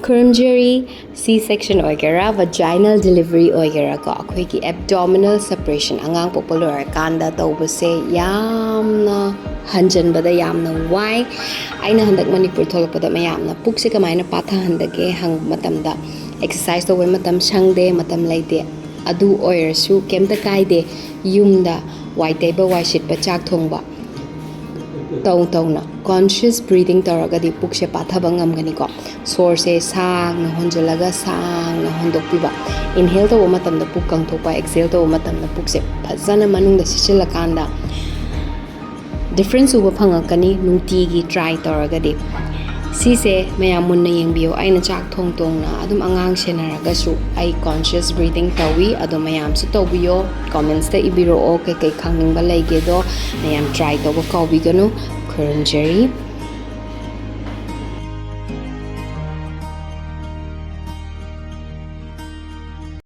Kurumjeri C-section oigera, vaginal delivery oigera ko akhoi ki abdominal separation angang popular kanda tawbase yamna hanjanbada yamna wai aina handak Manipur tholakpada mayamna pukse kamaina patha handage hang matamda exercise to matam sangde matam laide adu oirasu kemta kaide yumda wai teba wai shitpa chak thongba tawna conscious breathing taragadi pukse pathaba ngamgani ko source sang na honjalaga sang na hondokpiba inhale to matamda puk kangthokpa exhale to matamda pukse phajana manungda sichilakanda difference uba phangakani nungtigi try taragadi sise mayam munna yengbiyo aina chak thong tong na adum angang senaraga su ai conscious breathing tawi ado mayam su tobiyo comments ta ibiro o kai kai khangning ba laige do mayam try to ko bigano Kurumjeri